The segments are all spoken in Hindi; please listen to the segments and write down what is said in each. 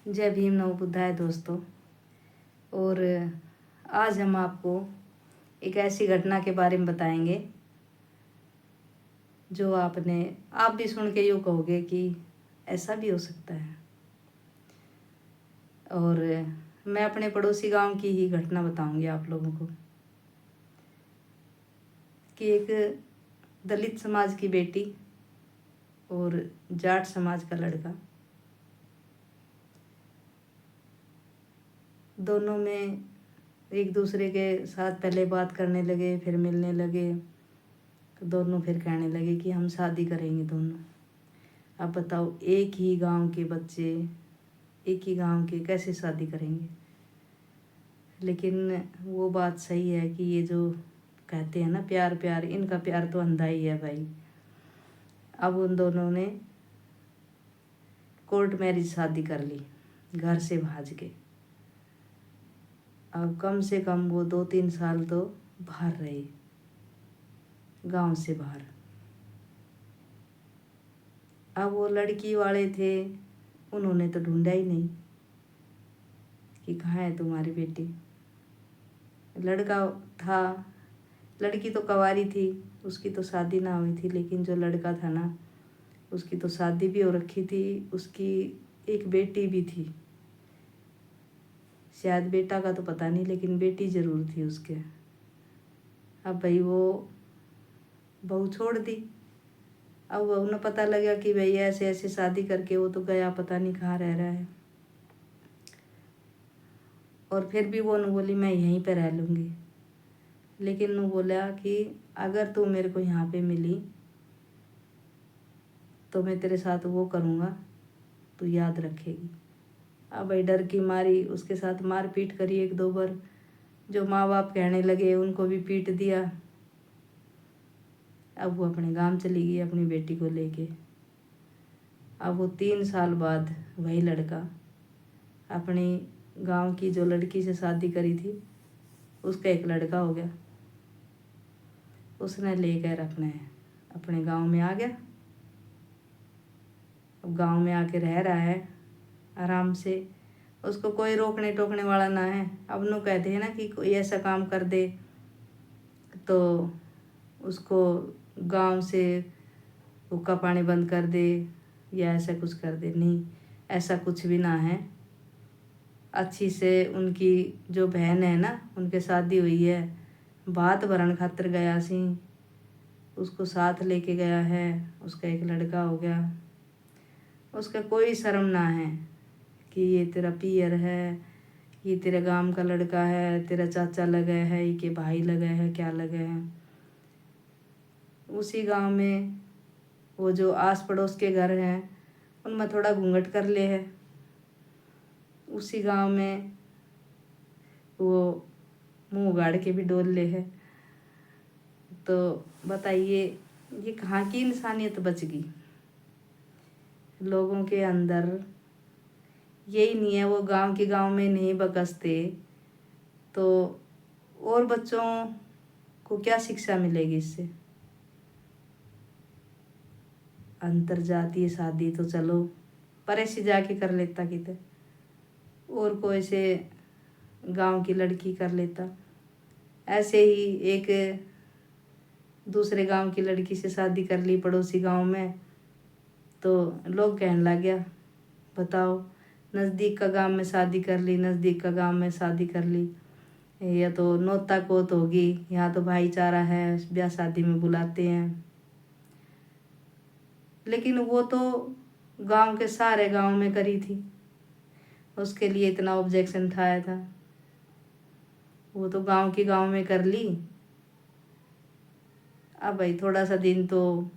जय भीम नमो बुद्धाय दोस्तों। और आज हम आपको एक ऐसी घटना के बारे में बताएंगे जो आप भी सुन के यूँ कहोगे कि ऐसा भी हो सकता है। और मैं अपने पड़ोसी गांव की ही घटना बताऊंगी आप लोगों को कि एक दलित समाज की बेटी और जाट समाज का लड़का, दोनों में एक दूसरे के साथ पहले बात करने लगे, फिर मिलने लगे, तो दोनों फिर कहने लगे कि हम शादी करेंगे दोनों। अब बताओ, एक ही गांव के बच्चे एक ही गांव के कैसे शादी करेंगे। लेकिन वो बात सही है कि ये जो कहते हैं ना प्यार प्यार, इनका प्यार तो अंधा ही है भाई। अब उन दोनों ने कोर्ट मैरिज शादी कर ली, घर से भाज के। अब कम से कम वो 2-3 साल तो बाहर रहे, गांव से बाहर। अब वो लड़की वाले थे, उन्होंने तो ढूंढा ही नहीं कि कहाँ है तुम्हारी बेटी। लड़का था, लड़की तो कवारी थी, उसकी तो शादी ना हुई थी। लेकिन जो लड़का था ना, उसकी तो शादी भी हो रखी थी, उसकी एक बेटी भी थी। शायद बेटा का तो पता नहीं, लेकिन बेटी जरूर थी उसके। अब भाई वो बहू छोड़ दी। अब उन्हें पता लगा कि भाई ऐसे ऐसे शादी करके वो तो गया, पता नहीं कहाँ रह रहा है। और फिर भी वो बोली मैं यहीं पे रह लूँगी। लेकिन वो बोला कि अगर तू मेरे को यहाँ पे मिली तो मैं तेरे साथ वो करूँगा, तू याद रखेगी। अब भाई डर की मारी उसके साथ मार पीट करी 1-2 बार। जो माँ बाप कहने लगे उनको भी पीट दिया। अब वो अपने गांव चली गई अपनी बेटी को लेके। अब वो 3 साल बाद वही लड़का अपनी गांव की जो लड़की से शादी करी थी, उसका एक लड़का हो गया। उसने लेकर अपने गांव में आ गया। अब गांव में आके रह रहा है आराम से, उसको कोई रोकने टोकने वाला ना है। अब नु कहते हैं ना कि कोई ऐसा काम कर दे तो उसको गांव से हुक्का पानी बंद कर दे या ऐसा कुछ कर दे। नहीं, ऐसा कुछ भी ना है। अच्छी से उनकी जो बहन है ना, उनके शादी हुई है, बात भरन खातर गया सी, उसको साथ लेके गया है। उसका एक लड़का हो गया। उसका कोई शर्म ना है कि ये तेरा पियर है, ये तेरे गांव का लड़का है, तेरा चाचा लगे है, ये के भाई लगे है, क्या लगे हैं। उसी गांव में वो जो आस पड़ोस के घर हैं उनमें थोड़ा घूंघट कर ले है। उसी गांव में वो मुंह उगाड़ के भी डोल ले है। तो बताइए ये कहाँ की इंसानियत बच गई लोगों के अंदर। यही नहीं है, वो गांव के गांव में नहीं बकसते तो और बच्चों को क्या शिक्षा मिलेगी इससे। अंतरजातीय शादी तो चलो परे से जाके कर लेता किते, और कोई से गांव की लड़की कर लेता। ऐसे ही एक दूसरे गांव की लड़की से शादी कर ली पड़ोसी गांव में, तो लोग कहने लग गया बताओ, नज़दीक का गांव में शादी कर ली, नज़दीक का गांव में शादी कर ली, या तो नौता कोत होगी, यहाँ तो भाईचारा है, ब्याह शादी में बुलाते हैं। लेकिन वो तो गांव के सारे गांव में करी थी, उसके लिए इतना ऑब्जेक्शन उठाया था। वो तो गांव की गांव में कर ली। अब भाई थोड़ा सा दिन तो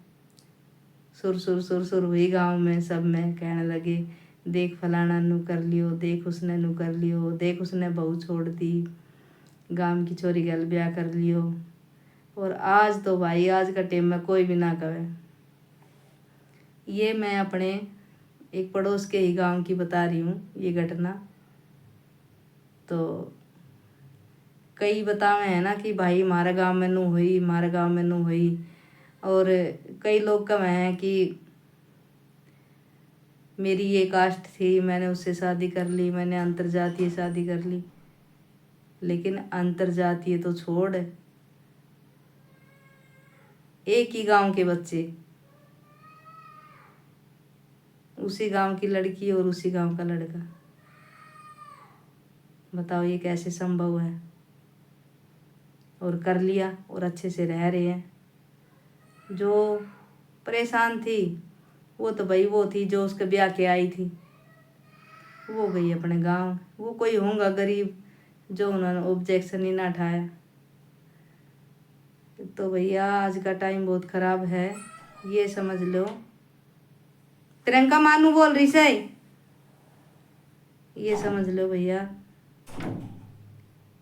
सुर सुर सुर सुर हुई गांव में, सब में कहने लगे देख फलाना नु कर लियो, देख उसने नु कर लियो, देख उसने बहू छोड़ दी, गांव की छोरी गल ब्याह कर लियो। और आज तो भाई आज का टाइम में कोई भी ना कहे। ये मैं अपने एक पड़ोस के ही गांव की बता रही हूँ ये घटना। तो कई बतावे हैं ना कि भाई हमारे गांव में नू हुई, हमारे गांव में नू हुई। और कई लोग कहे हैं कि मेरी ये कास्ट थी, मैंने उससे शादी कर ली, मैंने अंतर्जातीय शादी कर ली। लेकिन अंतर्जातीय तो छोड़, एक ही गांव के बच्चे, उसी गांव की लड़की और उसी गांव का लड़का, बताओ ये कैसे संभव है। और कर लिया और अच्छे से रह रहे हैं। जो परेशान थी वो तो भाई वो थी जो उसके ब्याह के आई थी, वो गई अपने गांव। वो कोई होगा गरीब जो उन्होंने ऑब्जेक्शन ही ना उठाया। तो भैया आज का टाइम बहुत ख़राब है, ये समझ लो। तिरंगा मानू बोल रही से, ये समझ लो भैया,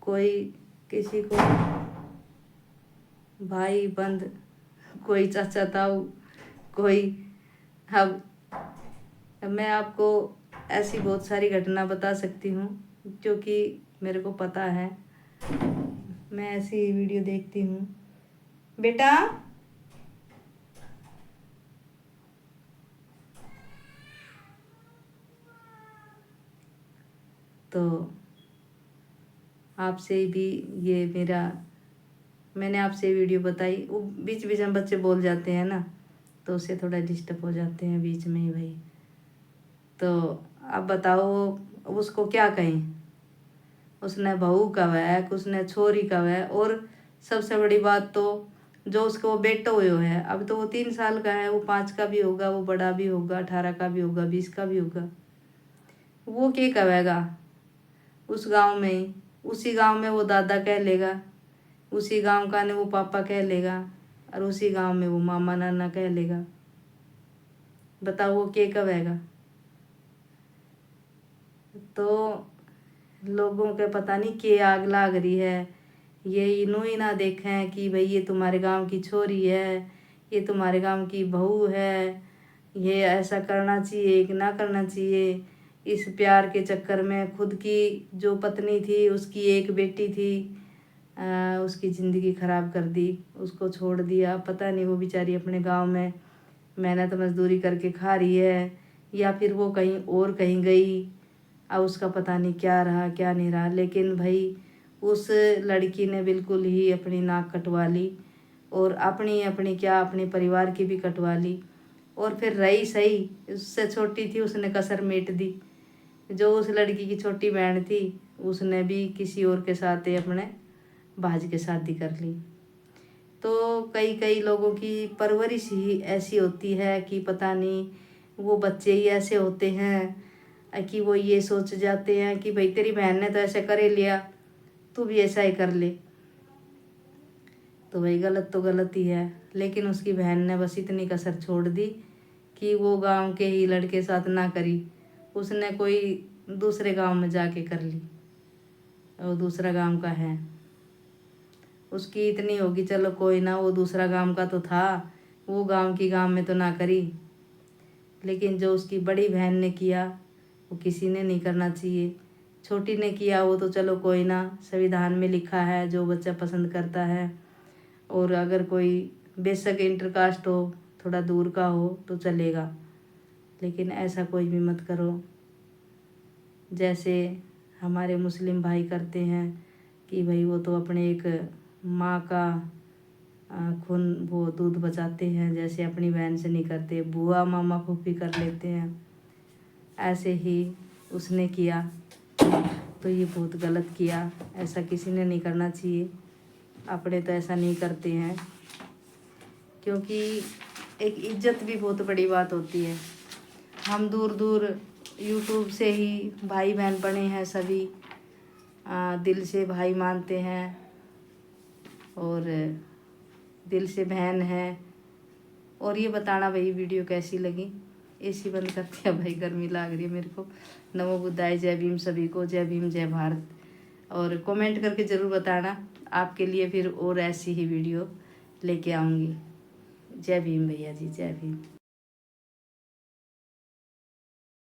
कोई किसी को भाई बंद, कोई चाचा ताऊ, कोई। अब मैं आपको ऐसी बहुत सारी घटना बता सकती हूँ क्योंकि मेरे को पता है, मैं ऐसी वीडियो देखती हूँ। बेटा तो आपसे भी ये मैंने आपसे वीडियो बताई। वो बीच बीच में बच्चे बोल जाते हैं ना, तो उससे थोड़ा डिस्टर्ब हो जाते हैं बीच में ही भाई। तो अब बताओ उसको क्या कहें, उसने बहू कब है, उसने छोरी कब है। और सबसे बड़ी बात तो जो उसको बेटा हुए है, अब तो वो 3 साल का है, वो 5 का भी होगा, वो बड़ा भी होगा, 18 का भी होगा, 20 का भी होगा। वो क्या कहेगा उस गांव में, उसी गांव में वो दादा कह लेगा, उसी गांव का ने वो पापा कह लेगा, और उसी गांव में वो मामा नाना कह लेगा। बताओ वो क्या कहेगा। तो लोगों के पता नहीं क्या आग लाग रही है, ये इन्हों ही ना देखें कि भाई ये तुम्हारे गांव की छोरी है, ये तुम्हारे गांव की बहू है, ये ऐसा करना चाहिए कि ना करना चाहिए। इस प्यार के चक्कर में खुद की जो पत्नी थी, उसकी एक बेटी थी, उसकी ज़िंदगी ख़राब कर दी, उसको छोड़ दिया। पता नहीं वो बेचारी अपने गांव में मेहनत मजदूरी करके खा रही है या फिर वो कहीं और कहीं गई। अब उसका पता नहीं क्या रहा क्या नहीं रहा। लेकिन भाई उस लड़की ने बिल्कुल ही अपनी नाक कटवा ली, और अपनी अपनी क्या अपने परिवार की भी कटवा ली। और फिर रही सही, उससे छोटी थी उसने कसर मेट दी। जो उस लड़की की छोटी बहन थी उसने भी किसी और के साथ अपने भाज के शादी कर ली। तो कई कई लोगों की परवरिश ही ऐसी होती है कि पता नहीं, वो बच्चे ही ऐसे होते हैं कि वो ये सोच जाते हैं कि भाई तेरी बहन ने तो ऐसे कर ही लिया, तू भी ऐसा ही कर ले। तो भाई गलत तो गलत ही है, लेकिन उसकी बहन ने बस इतनी कसर छोड़ दी कि वो गांव के ही लड़के साथ ना करी, उसने कोई दूसरे गांव में जाके कर ली, वो दूसरा गांव का है। उसकी इतनी होगी चलो कोई ना, वो दूसरा गांव का तो था, वो गांव की गांव में तो ना करी। लेकिन जो उसकी बड़ी बहन ने किया वो किसी ने नहीं करना चाहिए। छोटी ने किया वो तो चलो कोई ना, संविधान में लिखा है जो बच्चा पसंद करता है, और अगर कोई बेशक इंटरकास्ट हो, थोड़ा दूर का हो तो चलेगा। लेकिन ऐसा कोई भी मत करो जैसे हमारे मुस्लिम भाई करते हैं कि भाई वो तो अपने एक माँ का खून वो दूध बचाते हैं, जैसे अपनी बहन से नहीं करते, बुआ मामा फूफी कर लेते हैं, ऐसे ही उसने किया। तो ये बहुत गलत किया, ऐसा किसी ने नहीं करना चाहिए। अपने तो ऐसा नहीं करते हैं, क्योंकि एक इज्जत भी बहुत बड़ी बात होती है। हम दूर दूर यूट्यूब से ही भाई बहन बने हैं सभी, दिल से भाई मानते हैं और दिल से बहन है। और ये बताना भाई वीडियो कैसी लगी। एसी बंद करते हैं भाई, गर्मी लग रही है मेरे को। नमो बुद्धाय, जय भीम सभी को, जय भीम जय भारत। और कमेंट करके ज़रूर बताना, आपके लिए फिर और ऐसी ही वीडियो लेके आऊँगी। जय भीम भैया जी, जय भीम।